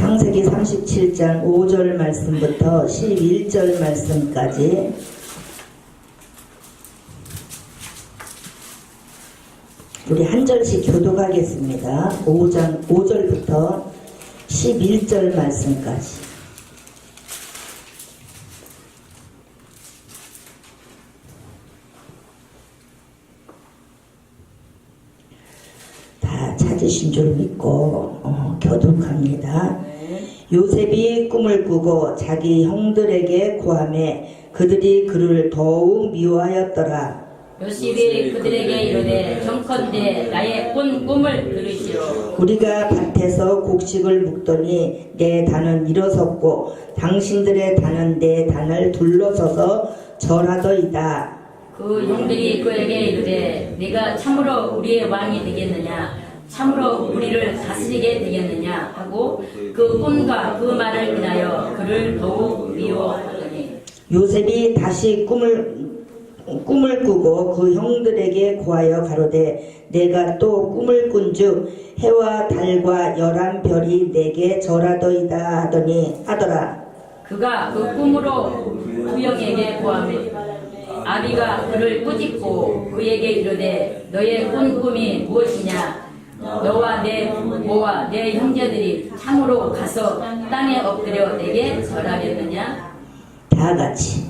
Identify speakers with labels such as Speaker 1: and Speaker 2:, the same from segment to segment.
Speaker 1: 창세기 37장 5절 말씀부터 11절 말씀까지 우리 한 절씩 교독하겠습니다. 5절부터 11절 말씀까지. 다 찾으신 줄 믿고 교독합니다. 요셉이 꿈을 꾸고 자기 형들에게 고하매 그들이 그를 더욱 미워하였더라.
Speaker 2: 요셉이 그들에게 이르되 정컨대 나의 꾼 꿈을 들으시오.
Speaker 1: 우리가 밭에서 곡식을 묵더니 내 단은 일어섰고 당신들의 단은 내 단을 둘러서서 절하더이다.
Speaker 2: 그 형들이 그에게 이르되 네가 참으로 우리의 왕이 되겠느냐, 참으로 우리를 다스리게 되겠느냐 하고 그 꿈과 그 말을 인하여 그를 더욱 미워하더니
Speaker 1: 요셉이 다시 꿈을 꾸고 그 형들에게 고하여 가로되 내가 또 꿈을 꾼즉 해와 달과 11별이 내게 절하더이다 하더라.
Speaker 2: 그가 그 꿈으로 그 형에게 고하매 아비가 그를 꾸짖고 그에게 이르되 너의 꾼 꿈이 무엇이냐, 너와 내 부모와 내 형제들이 참으로 가서 땅에 엎드려 내게 절하겠느냐.
Speaker 1: 다 같이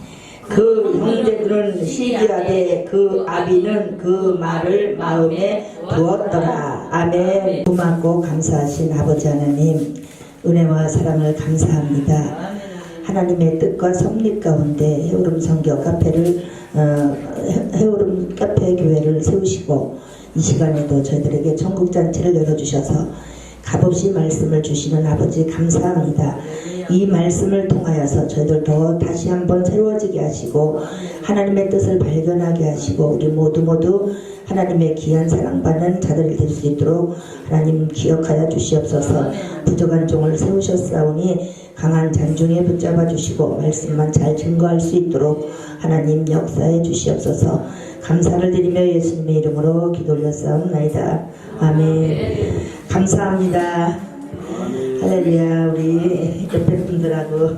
Speaker 1: 그 형제들은 시기하되 그 아비는 그 말을 마음에 두었더라. 아멘. 고맙고 감사하신 아버지 하나님, 은혜와 사랑을 감사합니다. 하나님의 뜻과 섭리 가운데 해오름 선교 카페를 해오름 카페 교회를 세우시고 이 시간에도 저희들에게 천국잔치를 열어주셔서 값없이 말씀을 주시는 아버지 감사합니다. 이 말씀을 통하여서 저희들도 다시 한번 새로워지게 하시고 하나님의 뜻을 발견하게 하시고 우리 모두 하나님의 귀한 사랑받는 자들이 될 수 있도록 하나님 기억하여 주시옵소서. 부족한 종을 세우셨사오니 강한 잔중에 붙잡아 주시고 말씀만 잘 증거할 수 있도록 하나님 역사해 주시옵소서. 감사를 드리며 예수님의 이름으로 기도 올렸사옵나이다. 아멘. 감사합니다. 할렐루야. 우리 옆에 분들하고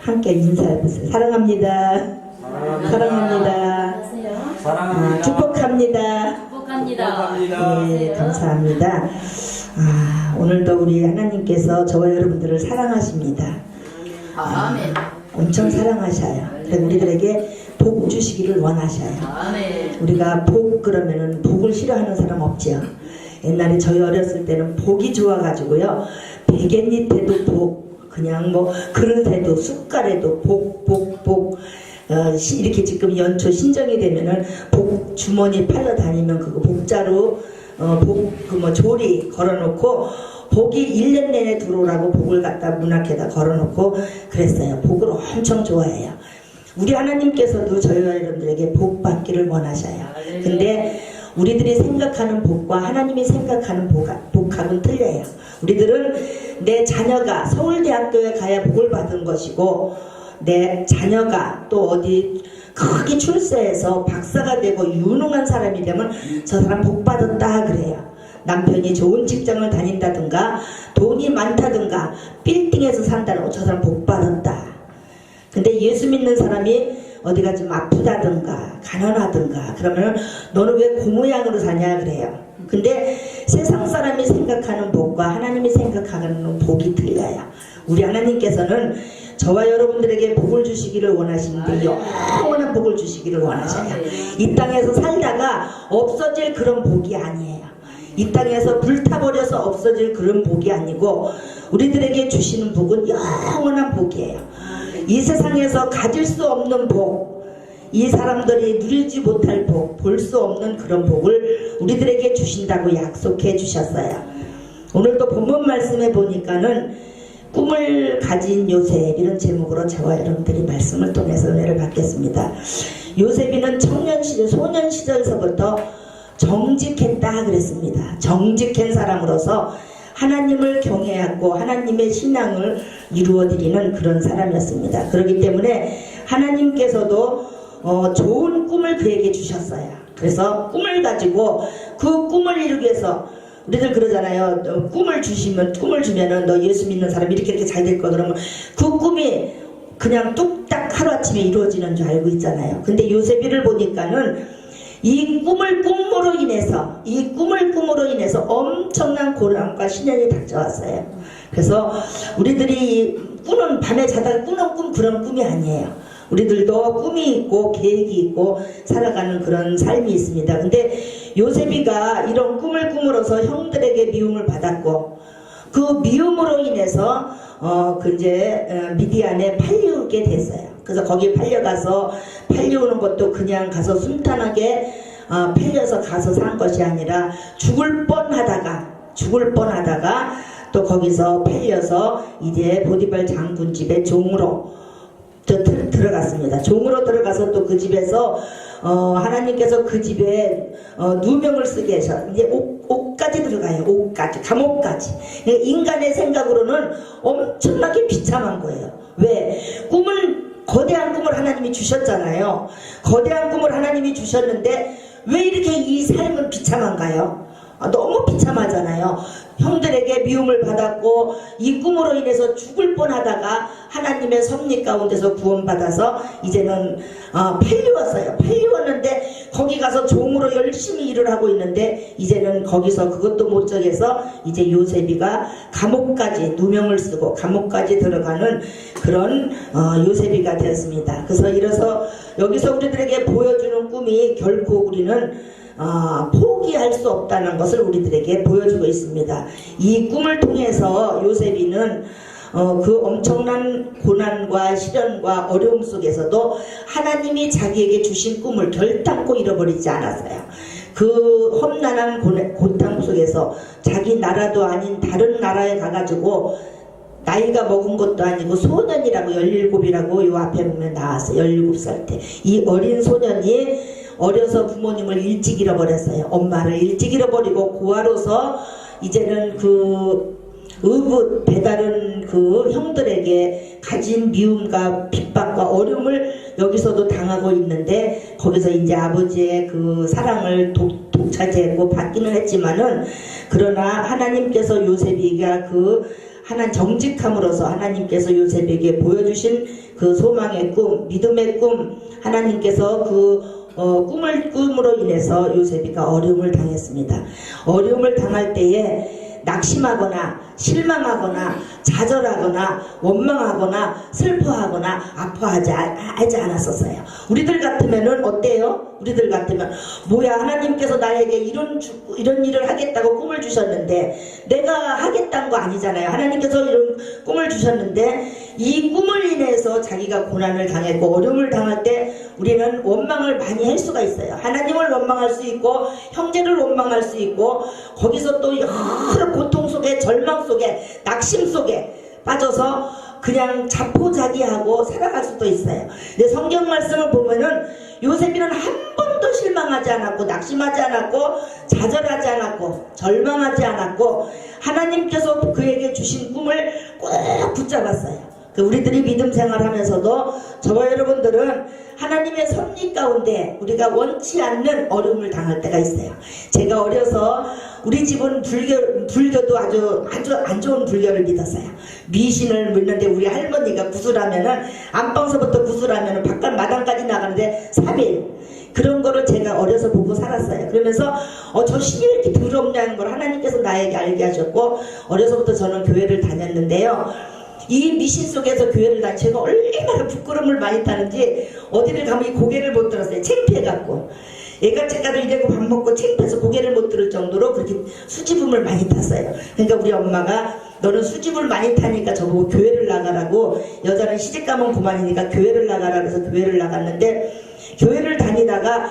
Speaker 1: 함께 인사해보세요. 사랑합니다. 사랑합니다. 축복합니다.
Speaker 2: 축복합니다.
Speaker 1: 네, 감사합니다. 오늘도 우리 하나님께서 저와 여러분들을 사랑하십니다.
Speaker 2: 아멘.
Speaker 1: 엄청 사랑하셔요. 그래서 우리들에게 복 주시기를 원하셔요.
Speaker 2: 아멘.
Speaker 1: 우리가 복 그러면은 복을 싫어하는 사람 없죠. 옛날에 저희 어렸을 때는 복이 좋아가지고요, 베갯잎에도 복, 그냥 뭐 그릇에도 숟갈에도 복 이렇게 지금 연초 신정이 되면은 복 주머니 팔러 다니면 그거 복자루 조리 걸어놓고 복이 1년 내내 들어오라고 복을 갖다 문 앞에다 걸어놓고 그랬어요. 복을 엄청 좋아해요. 우리 하나님께서도 저희와 여러분들에게 복 받기를 원하셔요. 근데 우리들이 생각하는 복과 하나님이 생각하는 복하고는 틀려요. 우리들은 내 자녀가 서울대학교에 가야 복을 받은 것이고 내 자녀가 또 어디 크게 출세해서 박사가 되고 유능한 사람이 되면 저 사람 복 받았다 그래요. 남편이 좋은 직장을 다닌다든가 돈이 많다든가 빌딩에서 산다고 저 사람 복 받았다. 근데 예수 믿는 사람이 어디가 좀 아프다든가 가난하든가 그러면 너는 왜 그 모양으로 사냐 그래요. 근데 세상 사람이 생각하는 복과 하나님이 생각하는 복이 틀려요. 우리 하나님께서는 저와 여러분들에게 복을 주시기를 원하시는데 영원한 복을 주시기를 원하셔요. 이 땅에서 살다가 없어질 그런 복이 아니에요. 이 땅에서 불타버려서 없어질 그런 복이 아니고 우리들에게 주시는 복은 영원한 복이에요. 이 세상에서 가질 수 없는 복, 이 사람들이 누리지 못할 복, 볼 수 없는 그런 복을 우리들에게 주신다고 약속해 주셨어요. 오늘도 본문 말씀에 보니까는 꿈을 가진 요셉 이런 제목으로 저와 여러분들이 말씀을 통해서 은혜를 받겠습니다. 요셉이는 소년 시절서부터 정직했다 그랬습니다. 정직한 사람으로서 하나님을 경외하고 하나님의 신앙을 이루어드리는 그런 사람이었습니다. 그렇기 때문에 하나님께서도 좋은 꿈을 그에게 주셨어요. 그래서 꿈을 가지고 그 꿈을 이루기 위해서 우리들 그러잖아요. 꿈을 주면은 너 예수 믿는 사람 이렇게 잘 될 거. 그러면 그 꿈이 그냥 뚝딱 하루아침에 이루어지는 줄 알고 있잖아요. 근데 요셉이를 보니까는 이 꿈을 꿈으로 인해서 엄청난 고난과 시련이 닥쳐왔어요. 그래서 우리들이 꾸는 밤에 자다가 꾸는 꿈 그런 꿈이 아니에요. 우리들도 꿈이 있고 계획이 있고 살아가는 그런 삶이 있습니다. 근데 요셉이가 이런 꿈을 꾸므로서 형들에게 미움을 받았고 그 미움으로 인해서 미디안에 팔려오게 됐어요. 그래서 거기 팔려오는 것도 그냥 가서 순탄하게 팔려서 가서 산 것이 아니라 죽을 뻔하다가 또 거기서 팔려서 이제 보디발 장군 집에 종으로 들어갔습니다. 종으로 들어가서 또 그 집에서 하나님께서 그 집에 누명을 쓰게 해서 이제 옥까지 들어가요. 옥까지, 감옥까지. 인간의 생각으로는 엄청나게 비참한 거예요. 왜? 거대한 꿈을 하나님이 주셨잖아요. 거대한 꿈을 하나님이 주셨는데 왜 이렇게 이 삶은 비참한가요? 너무 비참하잖아요. 형들에게 미움을 받았고 이 꿈으로 인해서 죽을 뻔하다가 하나님의 섭리 가운데서 구원받아서 이제는 팔려왔어요. 팔려왔는데 거기 가서 종으로 열심히 일을 하고 있는데 이제는 거기서 그것도 못 저기해서 이제 요셉이가 감옥까지 누명을 쓰고 감옥까지 들어가는 그런 요셉이가 되었습니다. 그래서 여기서 우리들에게 보여주는 꿈이 결코 우리는 포기할 수 없다는 것을 우리들에게 보여주고 있습니다. 이 꿈을 통해서 요셉이는 그 엄청난 고난과 시련과 어려움 속에서도 하나님이 자기에게 주신 꿈을 결단코 잃어버리지 않았어요. 그 험난한 고통 속에서 자기 나라도 아닌 다른 나라에 가가지고 나이가 먹은 것도 아니고 소년이라고 17이라고 요 앞에 보면 나왔어요. 17살 때 이 어린 소년이 어려서 부모님을 일찍 잃어버렸어요. 엄마를 일찍 잃어버리고 고아로서 이제는 배다른 그 형들에게 가진 미움과 핍박과 어려움을 여기서도 당하고 있는데 거기서 이제 아버지의 그 사랑을 독차지했고 받기는 했지만은 그러나 하나님께서 요셉이가 정직함으로써 하나님께서 요셉에게 보여주신 그 소망의 꿈, 믿음의 꿈, 하나님께서 꿈을 꿈으로 인해서 요셉이가 어려움을 당했습니다. 어려움을 당할 때에 낙심하거나 실망하거나 좌절하거나 원망하거나 슬퍼하거나 아파하지 않았었어요. 우리들 같으면은 어때요? 우리들 같으면 뭐야 하나님께서 나에게 이런 일을 하겠다고 꿈을 주셨는데 내가 하겠다는 거 아니잖아요. 하나님께서 이런 꿈을 주셨는데 이 꿈을 인해서 자기가 고난을 당했고 어려움을 당할 때 우리는 원망을 많이 할 수가 있어요. 하나님을 원망할 수 있고 형제를 원망할 수 있고 거기서 또 여러 고통 속에 절망 속에 낙심 속에 빠져서 그냥 자포자기하고 살아갈 수도 있어요. 근데 성경 말씀을 보면은 요셉이는 한 번도 실망하지 않았고 낙심하지 않았고 좌절하지 않았고 절망하지 않았고 하나님께서 그에게 주신 꿈을 꼭 붙잡았어요. 우리들이 믿음 생활하면서도 저와 여러분들은 하나님의 섭리 가운데 우리가 원치 않는 어려움을 당할 때가 있어요. 제가 어려서 우리 집은 불교도 아주 안 좋은 불교를 믿었어요. 미신을 믿는데 우리 할머니가 구슬하면은 안방서부터 구슬하면은 바깥 마당까지 나가는데 3일 그런 거를 제가 어려서 보고 살았어요. 그러면서 저 신이 왜 이렇게 더럽냐는 걸 하나님께서 나에게 알게 하셨고 어려서부터 저는 교회를 다녔는데요. 이 미신 속에서 교회를 다니 제가 얼마나 부끄러움을 많이 타는지 어디를 가면 이 고개를 못 들었어요. 창피해갖고 애가 제가도 이래고 밥 먹고 창피해서 고개를 못 들을 정도로 그렇게 수지붐을 많이 탔어요. 그러니까 우리 엄마가 너는 수지붐을 많이 타니까 저보고 교회를 나가라고 여자는 시집가면 그만이니까 교회를 나가라 그래서 교회를 나갔는데 교회를 다니다가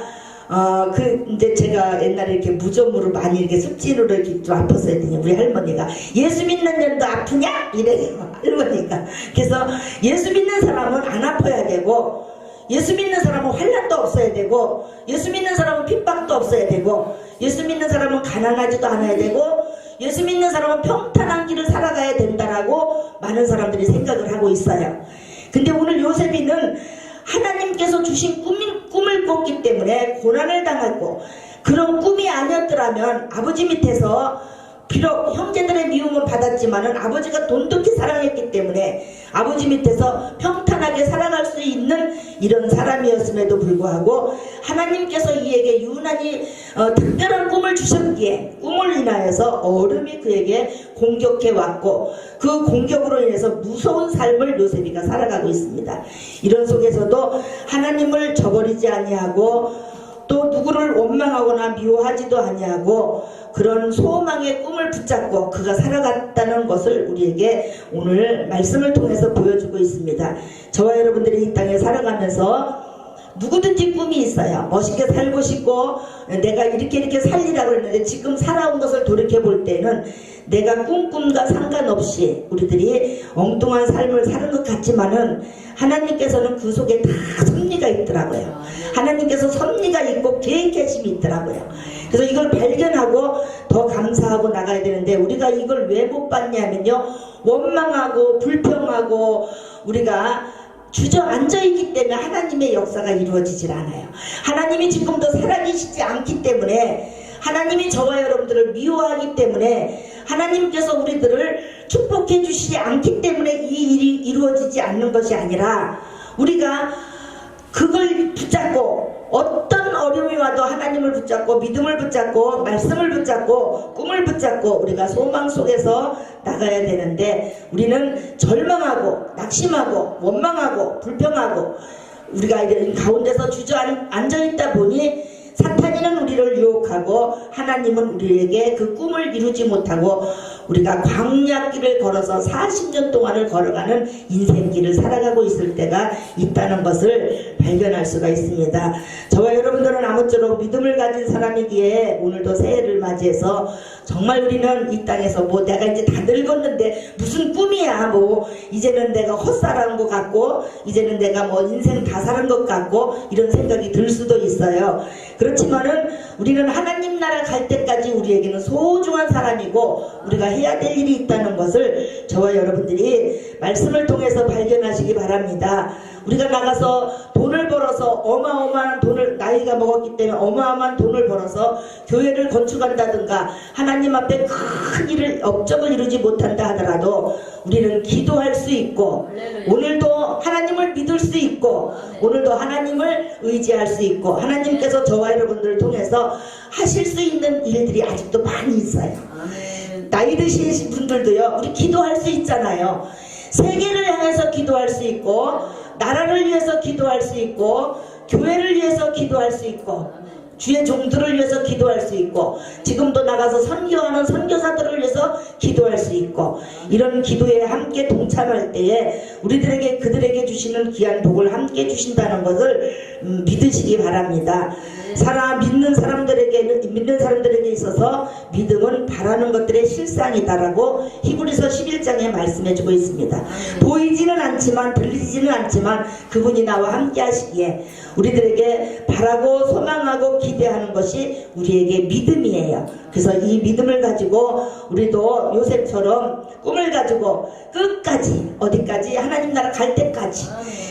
Speaker 1: 이제 제가 옛날에 이렇게 무좀으로 많이 이렇게 습진으로 이렇게 좀 아팠어야 되니 우리 할머니가 예수 믿는 년도 아프냐? 이래요 할머니가. 그래서 예수 믿는 사람은 안 아파야 되고 예수 믿는 사람은 환난도 없어야 되고 예수 믿는 사람은 핍박도 없어야 되고 예수 믿는 사람은 가난하지도 않아야 되고 예수 믿는 사람은 평탄한 길을 살아가야 된다라고 많은 사람들이 생각을 하고 있어요. 근데 오늘 요셉이는 하나님께서 주신 꿈을 꿨기 때문에 고난을 당했고 그런 꿈이 아니었더라면 아버지 밑에서 비록 형제들의 미움은 받았지만은 아버지가 돈독히 사랑했기 때문에 아버지 밑에서 평탄하게 살아갈 수 있는 이런 사람이었음에도 불구하고 하나님께서 이에게 유난히 특별한 꿈을 주셨기에 꿈을 인하여서 어둠이 그에게 공격해 왔고 그 공격으로 인해서 무서운 삶을 요셉이가 살아가고 있습니다. 이런 속에서도 하나님을 저버리지 아니하고 또 누구를 원망하거나 미워하지도 아니하고 그런 소망의 꿈을 붙잡고 그가 살아갔다는 것을 우리에게 오늘 말씀을 통해서 보여주고 있습니다. 저와 여러분들이 이 땅에 살아가면서 누구든지 꿈이 있어요. 멋있게 살고 싶고 내가 이렇게 살리라고 했는데 지금 살아온 것을 돌이켜볼 때는 내가 꿈과 상관없이 우리들이 엉뚱한 삶을 사는 것 같지만은 하나님께서는 그 속에 다 섭리가 있더라고요. 하나님께서 섭리가 있고 계획계심이 있더라고요. 그래서 이걸 발견하고 더 감사하고 나가야 되는데 우리가 이걸 왜 못 봤냐면요, 원망하고 불평하고 우리가 주저앉아 있기 때문에 하나님의 역사가 이루어지질 않아요. 하나님이 지금도 살아계시지 않기 때문에, 하나님이 저와 여러분들을 미워하기 때문에, 하나님께서 우리들을 축복해 주시지 않기 때문에 이 일이 이루어지지 않는 것이 아니라 우리가 그걸 붙잡고 어떤 어려움이 와도 하나님을 붙잡고 믿음을 붙잡고 말씀을 붙잡고 꿈을 붙잡고 우리가 소망 속에서 나가야 되는데, 우리는 절망하고 낙심하고 원망하고 불평하고 우리가 이런 가운데서 주저앉아 있다 보니 사탄이는 우리를 유혹하고 하나님은 우리에게 그 꿈을 이루지 못하고 우리가 광야길을 걸어서 40년 동안을 걸어가는 인생길을 살아가고 있을 때가 있다는 것을 발견할 수가 있습니다. 저와 여러분들은 아무쪼록 믿음을 가진 사람이기에 오늘도 새해를 맞이해서 정말 우리는 이 땅에서 뭐 내가 이제 다 늙었는데 무슨 꿈이야, 뭐 이제는 내가 헛살아온 것 같고 이제는 내가 뭐 인생 다 살은 것 같고 이런 생각이 들 수도 있어요. 그렇지만은 우리는 하나님 나라 갈 때까지 우리에게는 소중한 사람이고 우리가 해야 될 일이 있다는 것을 저와 여러분들이 말씀을 통해서 발견하시기 바랍니다. 우리가 나가서 돈을 벌어서 어마어마한 돈을, 나이가 먹었기 때문에 어마어마한 돈을 벌어서 교회를 건축한다든가 하나님 앞에 큰 일을 업적을 이루지 못한다 하더라도 우리는 기도할 수 있고 오늘도 하나님을 믿을 수 있고 오늘도 하나님을 의지할 수 있고 하나님께서 저와 여러분들을 통해서 하실 수 있는 일들이 아직도 많이 있어요. 나이 드신 분들도요, 우리 기도할 수 있잖아요. 세계를 향해서 기도할 수 있고 나라를 위해서 기도할 수 있고 교회를 위해서 기도할 수 있고 주의 종들을 위해서 기도할 수 있고 지금도 나가서 선교하는 선교사들을 위해서 기도할 수 있고 이런 기도에 함께 동참할 때에 우리들에게 그들에게 주시는 귀한 복을 함께 주신다는 것을 믿으시기 바랍니다. 믿는 사람들에게 있어서 믿음은 바라는 것들의 실상이다라고 히브리서 11장에 말씀해주고 있습니다. 보이지는 않지만 들리지는 않지만 그분이 나와 함께 하시기에 우리들에게 바라고 소망하고 기대하는 것이 우리에게 믿음이에요. 그래서 이 믿음을 가지고 우리도 요셉처럼 꿈을 가지고 끝까지, 어디까지? 하나님 나라 갈 때까지,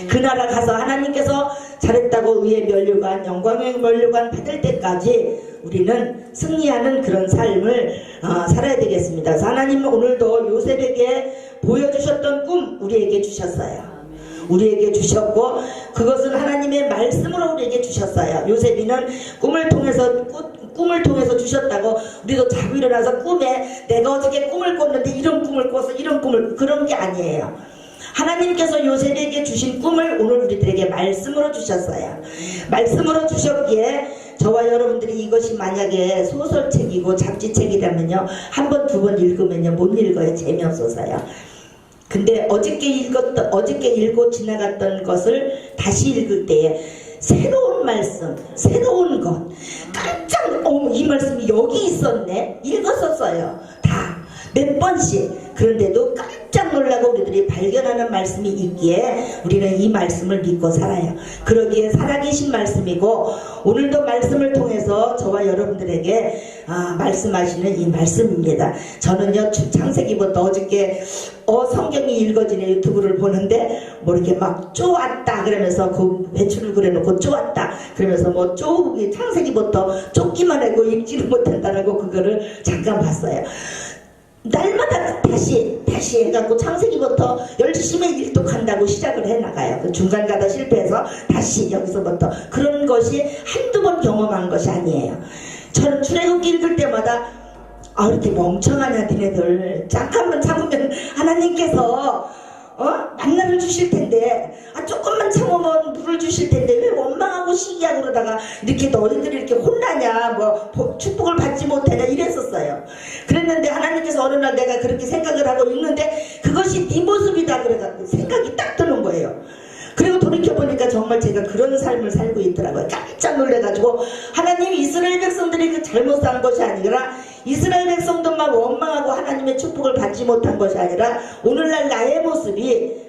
Speaker 1: 그 나라 가서 하나님께서 잘했다고 의의 면류관, 영광의 면류관 받을 때까지 우리는 승리하는 그런 삶을 살아야 되겠습니다. 그래서 하나님은 오늘도 요셉에게 보여주셨던 꿈 우리에게 주셨어요. 우리에게 주셨고 그것은 하나님의 말씀으로 우리에게 주셨어요. 요셉이는 꿈을 통해서 주셨다고 우리도 자고 일어나서 꿈에 내가 어저께 꿈을 꿨는데 이런 꿈을 꿔서 이런 꿈을, 그런 게 아니에요. 하나님께서 요셉에게 주신 꿈을 오늘 우리들에게 말씀으로 주셨어요. 말씀으로 주셨기에 저와 여러분들이 이것이 만약에 소설책이고 잡지책이라면요, 한 번, 두 번 읽으면요 못 읽어요. 재미없어서요. 근데 어저께 읽고 지나갔던 것을 다시 읽을 때에 새로운 말씀, 새로운 것, 깜짝 이 말씀이 여기 있었네, 읽었었어요. 다 몇 번씩. 그런데도 깜짝 놀라고 우리들이 발견하는 말씀이 있기에 우리는 이 말씀을 믿고 살아요. 그러기에 살아계신 말씀이고 오늘도 말씀을 통해서 저와 여러분들에게 말씀하시는 이 말씀입니다. 저는요, 창세기부터 어저께 성경이 읽어지는 유튜브를 보는데 뭐 이렇게 막 쪼았다 그러면서 그 배추를 그려놓고 쪼았다 그러면서 뭐 창세기부터 쫓기만 하고 읽지를 못한다라고 그거를 잠깐 봤어요. 날마다 다시 해갖고 창세기부터 열심히 일독한다고 시작을 해나가요. 그 중간 가다 실패해서 다시 여기서부터 그런 것이 한두 번 경험한 것이 아니에요. 저는 출애굽기 읽을 때마다 이렇게 멍청하냐 니네들, 잠깐만 참으면 하나님께서 만나를 주실 텐데, 조금만 참으면 물을 주실 텐데 왜 원망하고 시기하고 그러다가 이렇게 너희들이 이렇게 혼나냐, 축복을 받지 못하냐 이랬었어요. 그랬는데 하나님께서 어느 날 내가 그렇게 생각을 하고 읽는데 그것이 네 모습이다 그래가지고 생각이 딱 드는 거예요. 그리고 돌이켜보니까 정말 제가 그런 삶을 살고 있더라고요. 깜짝 놀래가지고 하나님이 이스라엘 백성들이 그 잘못 산 것이 아니라 이스라엘 백성들만 원망하고 하나님의 축복을 받지 못한 것이 아니라 오늘날 나의 모습이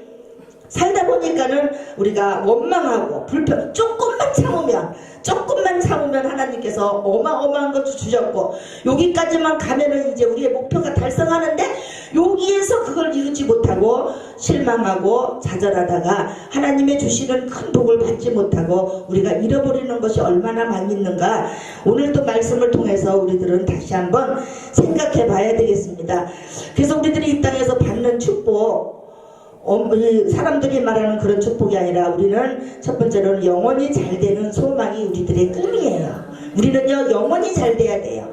Speaker 1: 살다 보니까는 우리가 원망하고 불평, 조금만 참으면 하나님께서 어마어마한 것도 주셨고, 여기까지만 가면은 이제 우리의 목표가 달성하는데 여기에서 그걸 이루지 못하고 실망하고 좌절하다가 하나님의 주시는 큰 복을 받지 못하고 우리가 잃어버리는 것이 얼마나 많이 있는가, 오늘 또 말씀을 통해서 우리들은 다시 한번 생각해 봐야 되겠습니다. 그래서 우리들이 이 땅에서 받는 축복, 사람들이 말하는 그런 축복이 아니라 우리는 첫 번째로는 영원히 잘 되는 소망이 우리들의 꿈이에요. 우리는요 영원히 잘 돼야 돼요.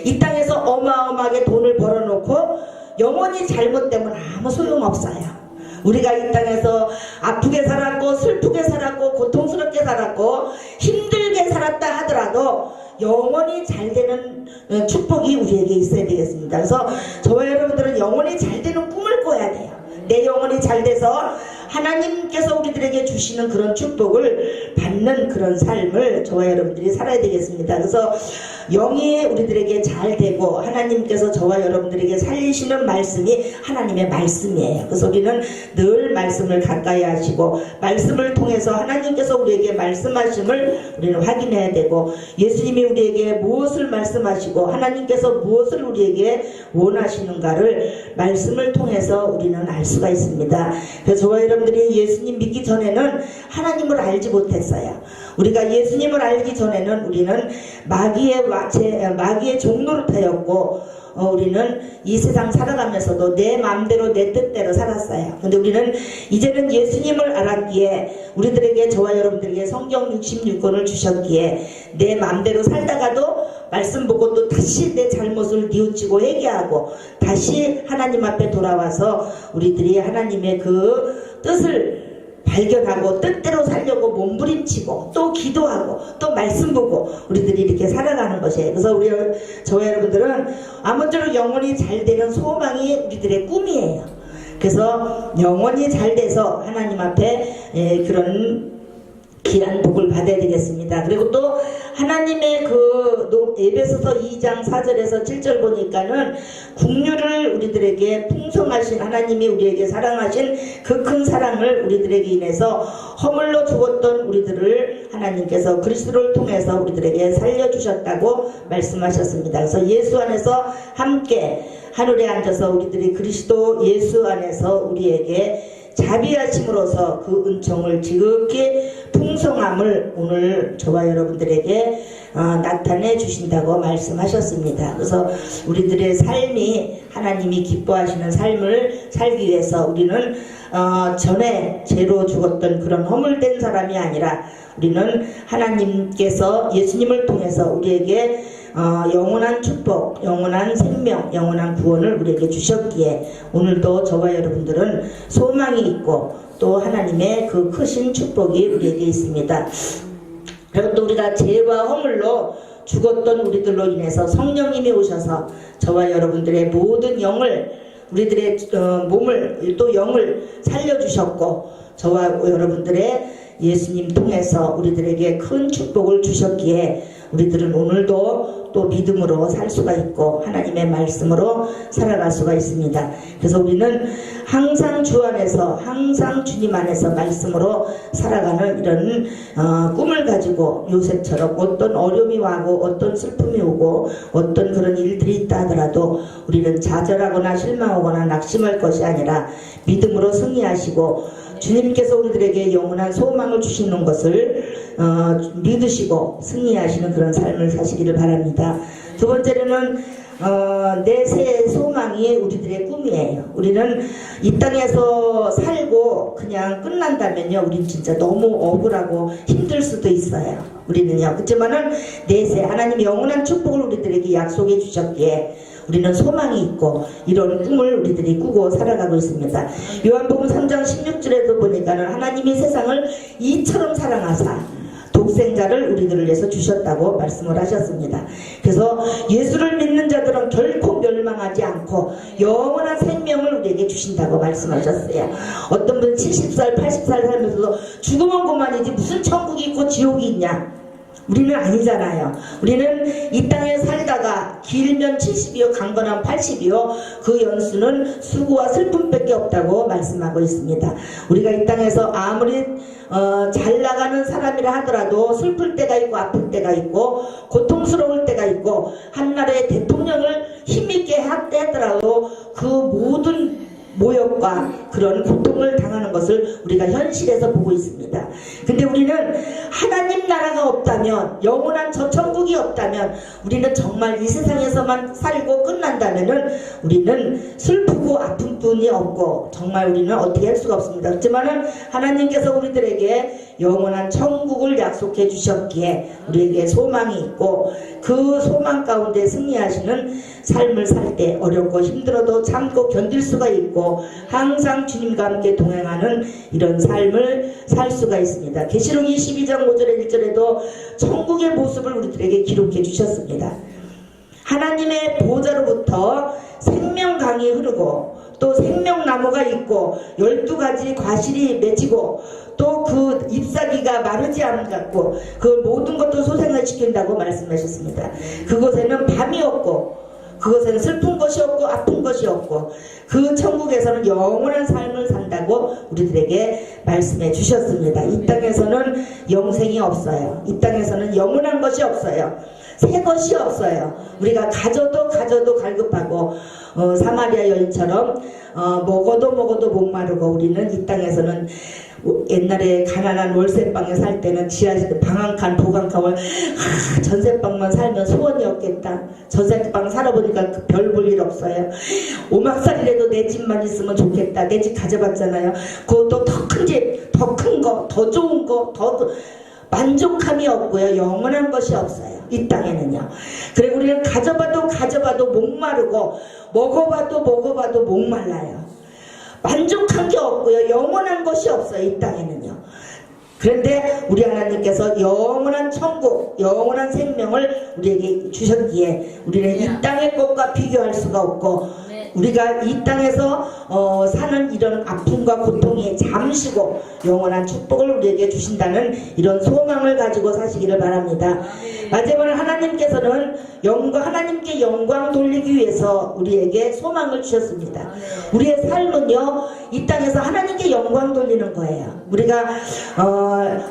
Speaker 1: 이 땅에서 어마어마하게 돈을 벌어놓고 영원히 잘못되면 아무 소용없어요. 우리가 이 땅에서 아프게 살았고 슬프게 살았고 고통스럽게 살았고 힘들게 살았다 하더라도 영원히 잘 되는 축복이 우리에게 있어야 되겠습니다. 그래서 저와 여러분들은 영원히 잘 되는 꿈을 꿔야 돼요. 내 영혼이 잘 돼서 하나님께서 우리들에게 주시는 그런 축복을 받는 그런 삶을 저와 여러분들이 살아야 되겠습니다. 그래서 영이 우리들에게 잘 되고 하나님께서 저와 여러분들에게 살리시는 말씀이 하나님의 말씀이에요. 그래서 우리는 늘 말씀을 가까이 하시고 말씀을 통해서 하나님께서 우리에게 말씀하심을 우리는 확인해야 되고, 예수님이 우리에게 무엇을 말씀하시고 하나님께서 무엇을 우리에게 원하시는가를 말씀을 통해서 우리는 알 수가 있습니다. 그래서 저와 여러분들이 예수님 믿기 전에는 하나님을 알지 못했어요. 우리가 예수님을 알기 전에는 우리는 마귀의 종노릇하였고 우리는 이 세상 살아가면서도 내 마음대로 내 뜻대로 살았어요. 근데 우리는 이제는 예수님을 알았기에 우리들에게, 저와 여러분들에게 성경 66권을 주셨기에 내 마음대로 살다가도 말씀 보고 또 다시 내 잘못을 뉘우치고 회개하고 다시 하나님 앞에 돌아와서 우리들이 하나님의 그 뜻을 발견하고 뜻대로 살려고 몸부림치고 또 기도하고 또 말씀 보고 우리들이 이렇게 살아가는 것이에요. 그래서 저와 여러분들은 아무쪼록 영원히 잘 되는 소망이 우리들의 꿈이에요. 그래서 영원히 잘 돼서 하나님 앞에 그런 귀한 복을 받아야 되겠습니다. 그리고 또 하나님의 그 에베소서 2장 4절에서 7절 보니까는 국류를 우리들에게 풍성하신 하나님이 우리에게 사랑하신 그 큰 사랑을 우리들에게 인해서 허물로 죽었던 우리들을 하나님께서 그리스도를 통해서 우리들에게 살려주셨다고 말씀하셨습니다. 그래서 예수 안에서 함께 하늘에 앉아서 우리들이 그리스도 예수 안에서 우리에게 자비하심으로써 그 은총을 지극히 풍성함을 오늘 저와 여러분들에게 나타내 주신다고 말씀하셨습니다. 그래서 우리들의 삶이 하나님이 기뻐하시는 삶을 살기 위해서 우리는 전에 죄로 죽었던 그런 허물된 사람이 아니라 우리는 하나님께서 예수님을 통해서 우리에게 영원한 축복, 영원한 생명, 영원한 구원을 우리에게 주셨기에 오늘도 저와 여러분들은 소망이 있고 또 하나님의 그 크신 축복이 우리에게 있습니다. 그리고 또 우리가 죄와 허물로 죽었던 우리들로 인해서 성령님이 오셔서 저와 여러분들의 모든 영을, 우리들의 몸을 또 영을 살려주셨고 저와 여러분들의 예수님 통해서 우리들에게 큰 축복을 주셨기에 우리들은 오늘도 또 믿음으로 살 수가 있고 하나님의 말씀으로 살아갈 수가 있습니다. 그래서 우리는 항상 주 안에서, 항상 주님 안에서 말씀으로 살아가는 이런 꿈을 가지고 요셉처럼 어떤 어려움이 와고 어떤 슬픔이 오고 어떤 그런 일들이 있다 하더라도 우리는 좌절하거나 실망하거나 낙심할 것이 아니라 믿음으로 승리하시고 주님께서 우리들에게 영원한 소망을 주시는 것을 믿으시고 승리하시는 그런 삶을 사시기를 바랍니다. 두 번째로는 내세의 소망이 우리들의 꿈이에요. 우리는 이 땅에서 살고 그냥 끝난다면요, 우린 진짜 너무 억울하고 힘들 수도 있어요. 우리는요. 그렇지만은 내세 하나님이 영원한 축복을 우리들에게 약속해 주셨기에 우리는 소망이 있고 이런 꿈을 우리들이 꾸고 살아가고 있습니다. 요한복음 3장 16절에도 보니까는 하나님이 세상을 이처럼 사랑하사 독생자를 우리들을 위해서 주셨다고 말씀을 하셨습니다. 그래서 예수를 믿는 자들은 결코 멸망하지 않고 영원한 생명을 우리에게 주신다고 말씀하셨어요. 어떤 분은 70살 80살 살면서도 죽으면 그만이지 무슨 천국이 있고 지옥이 있냐. 우리는 아니잖아요. 우리는 이 땅에 살다가 길면 70이요 강건하면 80이요 그 연수는 수고와 슬픔밖에 없다고 말씀하고 있습니다. 우리가 이 땅에서 아무리 잘 나가는 사람이라 하더라도 슬플 때가 있고 아플 때가 있고 고통스러울 때가 있고 한나라의 대통령을 힘있게 하더라도 그 모든 모욕과 그런 고통을 당하는 것을 우리가 현실에서 보고 있습니다. 근데 우리는 하나님 나라가 없다면, 영원한 저 천국이 없다면, 우리는 정말 이 세상에서만 살고 끝난다면은 우리는 슬프고 아픈 뿐이 없고 정말 우리는 어떻게 할 수가 없습니다. 그렇지만은 하나님께서 우리들에게 영원한 천국을 약속해 주셨기에 우리에게 소망이 있고 그 소망 가운데 승리하시는 삶을 살 때 어렵고 힘들어도 참고 견딜 수가 있고 항상 주님과 함께 동행하는 이런 삶을 살 수가 있습니다. 계시록 22장 5절에 1절에도 천국의 모습을 우리들에게 기록해 주셨습니다. 하나님의 보좌로부터 생명강이 흐르고 또 생명나무가 있고 12가지 과실이 맺히고 또 그 잎사귀가 마르지 않고 그 모든 것도 소생을 시킨다고 말씀하셨습니다. 그곳에는 밤이 없고 그것은 슬픈 것이 없고 아픈 것이 없고 그 천국에서는 영원한 삶을 산다고 우리들에게 말씀해 주셨습니다. 이 땅에서는 영생이 없어요. 이 땅에서는 영원한 것이 없어요. 새 것이 없어요. 우리가 가져도 갈급하고 사마리아 여인처럼 먹어도 목마르고 우리는 이 땅에서는 옛날에 가난한 월세방에 살 때는 지하실 방 한 칸, 복 한 칸을 전세방만 살면 소원이었겠다. 전세방 살아보니까 별 볼 일 없어요. 오막살이라도 내 집만 있으면 좋겠다. 내 집 가져봤잖아요. 그것도 더 큰 집, 더 큰 거, 더 좋은 거, 더 만족함이 없고요. 영원한 것이 없어요. 이 땅에는요. 그리고 우리는 가져봐도 목마르고 먹어봐도 목말라요. 만족한 게 없고요. 영원한 것이 없어요. 이 땅에는요. 그런데 우리 하나님께서 영원한 천국, 영원한 생명을 우리에게 주셨기에 우리는 이 땅의 것과 비교할 수가 없고 우리가 이 땅에서 사는 이런 아픔과 고통이 잠시고 영원한 축복을 우리에게 주신다는 이런 소망을 가지고 사시기를 바랍니다. 마지막으로 하나님께서는 하나님께 영광 돌리기 위해서 우리에게 소망을 주셨습니다. 우리의 삶은요 이 땅에서 하나님께 영광 돌리는 거예요. 우리가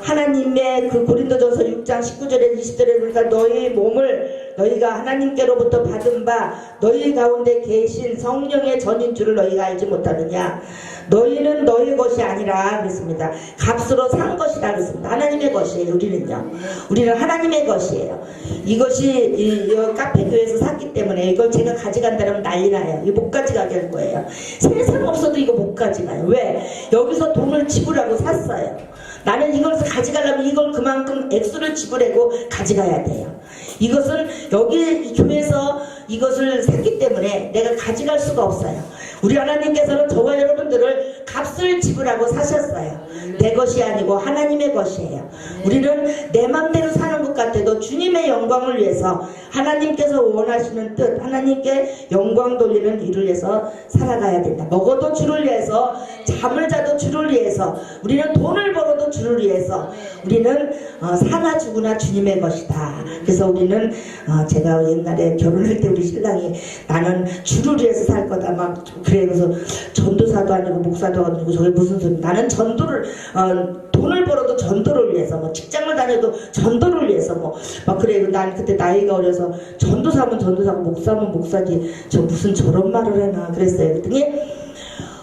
Speaker 1: 하나님의 그 고린도전서 6장 19절에 20절에 보니까 너희 몸을 너희가 하나님께로부터 받은 바 너희 가운데 계신 성령의 전인 줄을 너희가 알지 못하느냐. 너희는 너희 것이 아니라 그랬습니다. 값으로 산 것이라 그랬습니다. 하나님의 것이에요. 우리는 하나님의 것이에요. 이것이 이 카페 교회에서 샀기 때문에 이걸 제가 가져간다면 난리 나요. 이거 못 가져가게 할 거예요. 세상 없어도 이거 못 가져가요. 왜? 여기서 돈을 지불하고 샀어요. 나는 이걸 가져가려면 이걸 그만큼 액수를 지불하고 가져가야 돼요. 이것은 여기 교회에서 이것을 샀기 때문에 내가 가져갈 수가 없어요. 우리 하나님께서는 저와 여러분들을 값을 지불하고 사셨어요. 내 것이 아니고 하나님의 것이에요. 우리는 내 맘대로 사는 것 같아도 주님의 영광을 위해서 하나님께서 원하시는 뜻, 하나님께 영광 돌리는 일을 위해서 살아가야 된다. 먹어도 주를 위해서, 잠을 자도 주를 위해서, 우리는 돈을 벌어도 주를 위해서, 우리는 사나 죽으나 주님의 것이다. 그래서 우리는 제가 옛날에 결혼할 때 우리 신랑이 나는 주를 위해서 살 거다 막 그래. 그래서 전도사도 아니고 목사도 아니고 저게 무슨 소리. 나는 전도를 돈을 벌어도 전도를 위해서 뭐 직장을 다녀도 전도를 위해서 뭐 막 그래. 난 그때 나이가 어려서 전도사면 전도사고 목사면 목사지 저 무슨 저런 말을 해나 그랬어요. 그랬더니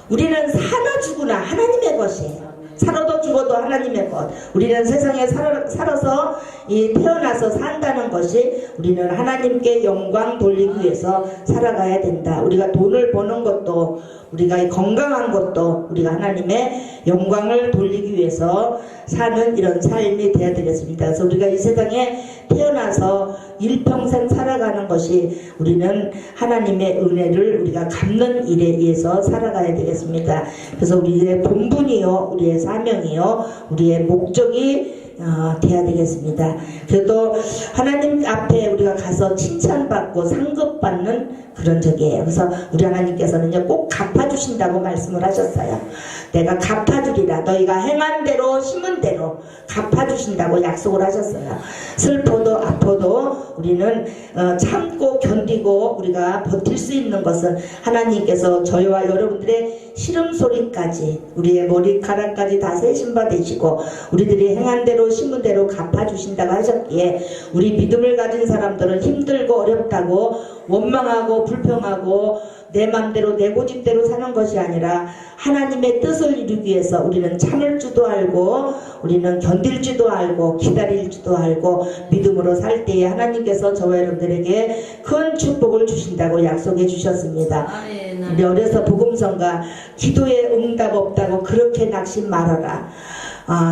Speaker 1: 우리는 사나 죽으나 하나님의 것이에요. 살아도 죽어도 하나님의 것. 우리는 세상에 살아서 태어나서 산다는 것이 우리는 하나님께 영광 돌리기 위해서 살아가야 된다. 우리가 돈을 버는 것도, 우리가 건강한 것도 우리가 하나님의 영광을 돌리기 위해서 사는 이런 삶이 되어야 되겠습니다. 그래서 우리가 이 세상에 태어나서 일평생 살아가는 것이 우리는 하나님의 은혜를 우리가 갚는 일에 의해서 살아가야 되겠습니다. 그래서 우리의 본분이요, 우리의 사명이요, 우리의 목적이 돼야 되겠습니다. 그래도 하나님 앞에 우리가 가서 칭찬받고 상급받는 그런 적이에요. 그래서 우리 하나님께서는요, 꼭 갚아주신다고 말씀을 하셨어요. 내가 갚아주리라. 너희가 행한 대로 심은 대로 갚아주신다고 약속을 하셨어요. 슬퍼도 아파도 우리는 참고 견디고 우리가 버틸 수 있는 것은 하나님께서 저희와 여러분들의 시름소리까지, 우리의 머리카락까지 다 세신 바 되시고 우리들이 행한 대로 심은 대로 갚아주신다고 하셨기에, 우리 믿음을 가진 사람들은 힘들고 어렵다고 원망하고 불평하고 내 맘대로 내 고집대로 사는 것이 아니라 하나님의 뜻을 이루기 위해서 우리는 참을 줄도 알고 우리는 견딜 줄도 알고 기다릴 줄도 알고 믿음으로 살 때에 하나님께서 저와 여러분들에게 큰 축복을 주신다고 약속해 주셨습니다. 우리 어려서 복음성가 기도에 응답 없다고 그렇게 낙심 말아라.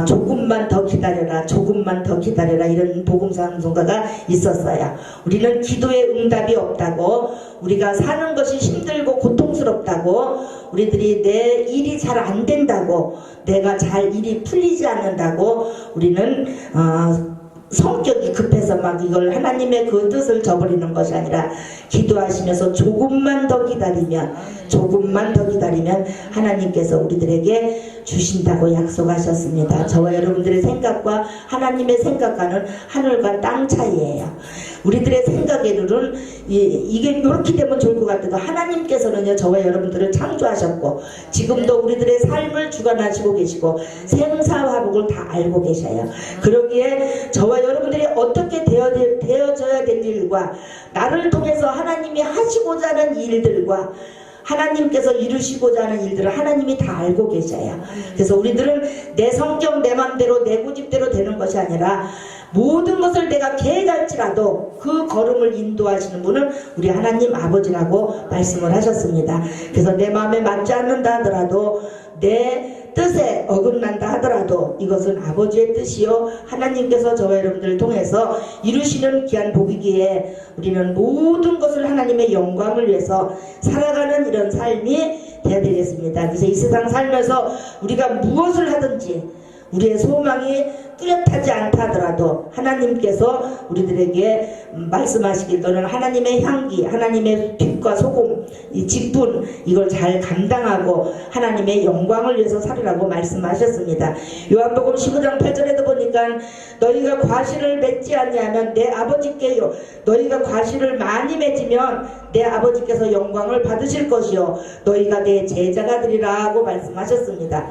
Speaker 1: 조금만 더 기다려라, 조금만 더 기다려라, 이런 복음상송가가 있었어요. 우리는 기도에 응답이 없다고, 우리가 사는 것이 힘들고 고통스럽다고, 우리들이 내 일이 잘 안 된다고, 내가 잘 일이 풀리지 않는다고, 우리는 성격이 급해서 막 이걸 하나님의 그 뜻을 저버리는 것이 아니라 기도하시면서 조금만 더 기다리면, 조금만 더 기다리면 하나님께서 우리들에게 주신다고 약속하셨습니다. 저와 여러분들의 생각과 하나님의 생각과는 하늘과 땅 차이예요. 우리들의 생각에는 이게 이렇게 되면 좋을 것 같아도 하나님께서는요, 저와 여러분들을 창조하셨고 지금도 우리들의 삶을 주관하시고 계시고 생사화복을 다 알고 계셔요. 그러기에 저와 여러분들이 어떻게 되어져야 될 일과 나를 통해서 하나님이 하시고자 하는 일들과 하나님께서 이루시고자 하는 일들을 하나님이 다 알고 계셔요. 그래서 우리들은 내 성격, 내 맘대로, 내 고집대로 되는 것이 아니라 모든 것을 내가 계획할지라도 그 걸음을 인도하시는 분은 우리 하나님 아버지라고 말씀을 하셨습니다. 그래서 내 마음에 맞지 않는다 하더라도, 내 뜻에 어긋난다 하더라도 이것은 아버지의 뜻이요 하나님께서 저와 여러분들을 통해서 이루시는 귀한 복이기에 우리는 모든 것을 하나님의 영광을 위해서 살아가는 이런 삶이 되어야 되겠습니다. 그래서 이 세상 살면서 우리가 무엇을 하든지 우리의 소망이 뚜렷하지 않다 하더라도 하나님께서 우리들에게 말씀하시길, 너는 하나님의 향기, 하나님의 빛과 소금, 이 직분, 이걸 잘 감당하고 하나님의 영광을 위해서 살으라고 말씀하셨습니다. 요한복음 15장 8절에도 보니까 너희가 과실을 맺지 아니하면 내 아버지께요, 너희가 과실을 많이 맺으면 내 아버지께서 영광을 받으실 것이요 너희가 내 제자가 되리라고 말씀하셨습니다.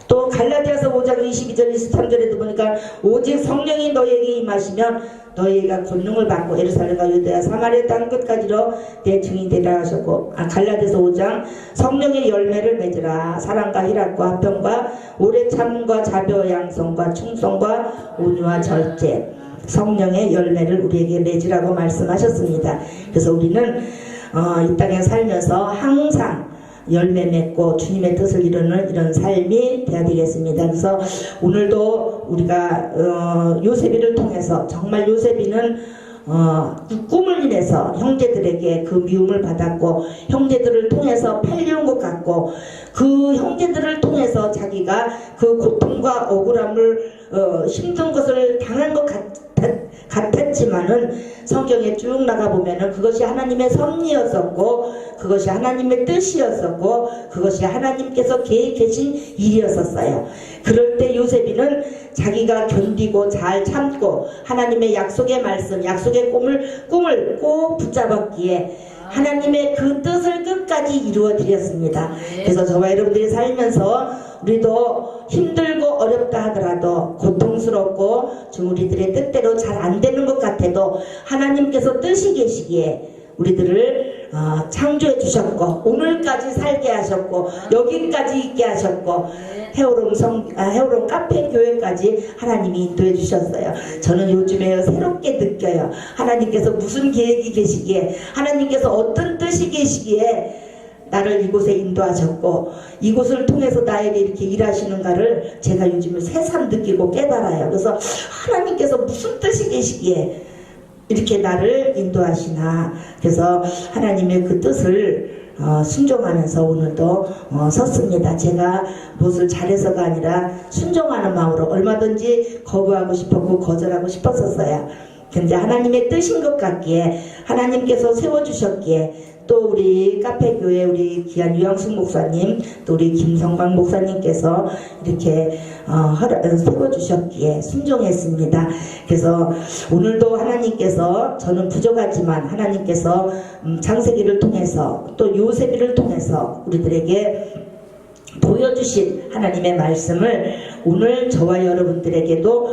Speaker 1: 또 갈라디아서 5장 22절 23절에도 보니까 오직 성령이 너희에게 임하시면 너희가 권능을 받고 예루살렘과 유대야 사마리아 땅 끝까지로 내 증인이 되리라 하셨고, 갈라디아서 5장 성령의 열매를 맺으라. 사랑과 희락과 화평과 오래 참음과 자비와 양성과 충성과 온유와 절제, 성령의 열매를 우리에게 맺으라고 말씀하셨습니다. 그래서 우리는 이 땅에 살면서 항상 열매 맺고 주님의 뜻을 이루는 이런 삶이 되어야 되겠습니다. 그래서 오늘도 우리가 요셉이를 통해서, 정말 요셉이는 그 꿈을 인해서 형제들에게 그 미움을 받았고 형제들을 통해서 팔려온 것 같고 그 형제들을 통해서 자기가 그 고통과 억울함을 힘든 것을 당한 것 같았지만은 성경에 쭉 나가보면은 그것이 하나님의 섭리였었고 그것이 하나님의 뜻이었었고 그것이 하나님께서 계획하신 일이었었어요. 그럴 때 요셉이는 자기가 견디고 잘 참고 하나님의 약속의 말씀, 약속의 꿈을 꼭 붙잡았기에 하나님의 그 뜻을 끝까지 이루어 드렸습니다. 그래서 저와 여러분들이 살면서 우리도 힘들고 어렵다 하더라도 고통스럽고 좀 우리들의 뜻대로 잘 안 되는 것 같아도 하나님께서 뜻이 계시기에 우리들을 창조해 주셨고 오늘까지 살게 하셨고 여기까지 있게 하셨고 헤어롬 카페 교회까지 하나님이 인도해 주셨어요. 저는 요즘에 새롭게 느껴요. 하나님께서 무슨 계획이 계시기에, 하나님께서 어떤 뜻이 계시기에 나를 이곳에 인도하셨고 이곳을 통해서 나에게 이렇게 일하시는가를 제가 요즘에 새삼 느끼고 깨달아요. 그래서 하나님께서 무슨 뜻이 계시기에 이렇게 나를 인도하시나. 그래서 하나님의 그 뜻을 순종하면서 오늘도 섰습니다. 제가 무엇을 잘해서가 아니라 순종하는 마음으로 얼마든지 거부하고 싶었고 거절하고 싶었었어요. 근데 하나님의 뜻인 것 같기에 하나님께서 세워주셨기에 또 우리 카페교회 우리 귀한 유영숙 목사님 또 우리 김성광 목사님께서 이렇게 세워주셨기에 순종했습니다. 그래서 오늘도 하나님께서 저는 부족하지만 하나님께서 창세기를 통해서 또 요셉이를 통해서 우리들에게 보여주신 하나님의 말씀을 오늘 저와 여러분들에게도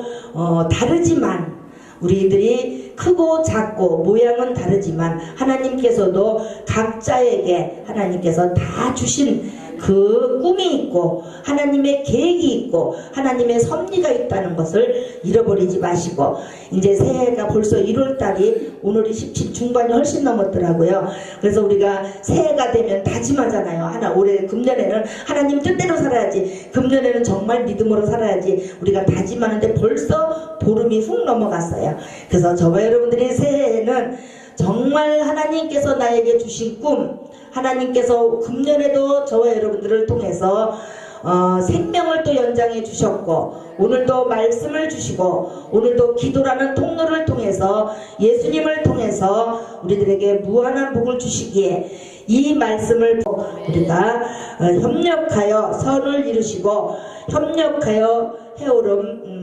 Speaker 1: 다르지만 우리들이 크고 작고 모양은 다르지만 하나님께서도 각자에게 하나님께서 다 주신 그 꿈이 있고 하나님의 계획이 있고 하나님의 섭리가 있다는 것을 잃어버리지 마시고, 이제 새해가 벌써 1월달이 오늘이 17 중반이 훨씬 넘었더라고요. 그래서 우리가 새해가 되면 다짐하잖아요. 올해 금년에는 하나님 뜻대로 살아야지, 금년에는 정말 믿음으로 살아야지 우리가 다짐하는데 벌써 보름이 훅 넘어갔어요. 그래서 저와 여러분들이 새해에는 정말 하나님께서 나에게 주신 꿈, 하나님께서 금년에도 저와 여러분들을 통해서 생명을 또 연장해 주셨고 오늘도 말씀을 주시고 오늘도 기도라는 통로를 통해서 예수님을 통해서 우리들에게 무한한 복을 주시기에 이 말씀을 우리가 협력하여 선을 이루시고 협력하여 헤어롬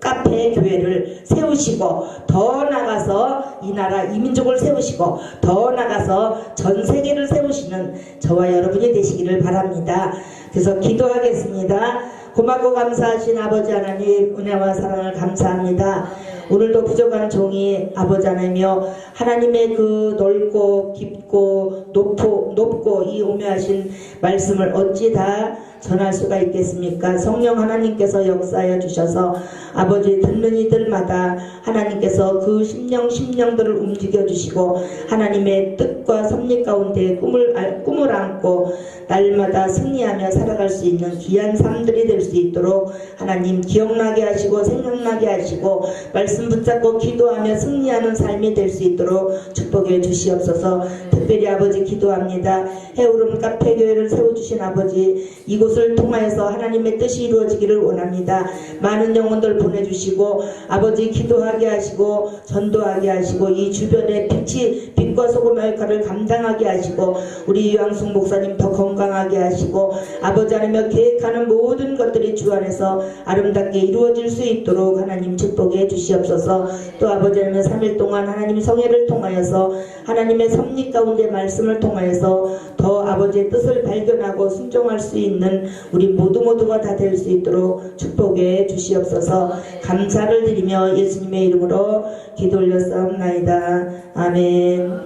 Speaker 1: 카페 교회를 세우시고 더 나가서 이 나라 이 민족을 세우시고 더 나가서 전 세계를 세우시는 저와 여러분이 되시기를 바랍니다. 그래서 기도하겠습니다. 고맙고 감사하신 아버지 하나님 은혜와 사랑을 감사합니다. 오늘도 부족한 종이 아버지 하나님이여 하나님의 그 넓고 깊고 높고 이 오묘하신 말씀을 어찌 다 전할 수가 있겠습니까? 성령 하나님께서 역사하여 주셔서 아버지 듣는 이들마다 하나님께서 그 심령들을 움직여 주시고 하나님의 뜻과 섭리 가운데 꿈을 안고 날마다 승리하며 살아갈 수 있는 귀한 삶들이 될 수 있도록 하나님 기억나게 하시고 생각나게 하시고 말씀 붙잡고 기도하며 승리하는 삶이 될 수 있도록 축복해 주시옵소서. 특별히 아버지 기도합니다. 헤어롬 카페 교회를 세워주신 아버지 이곳을 통하여서 하나님의 뜻이 이루어지기를 원합니다. 많은 영혼들 보내주시고 아버지 기도하게 하시고 전도하게 하시고 이 주변에 빛과 소금의 역할을 감당하게 하시고 우리 유영숙 목사님 더 건강하게 하시고 아버지 하나님 계획하는 모든 것들이 주 안에서 아름답게 이루어질 수 있도록 하나님 축복해 주시옵소서. 또 아버지 하나님 3일 동안 하나님 성회를 통하여서 하나님의 섭리 가운데 말씀을 통하여서 더 아버지의 뜻을 발견하고 순종할 수 있는 우리 모두가 다 될 수 있도록 축복해 주시옵소서. 감사를 드리며 예수님의 이름으로 기도 올렸사옵나이다. 아멘.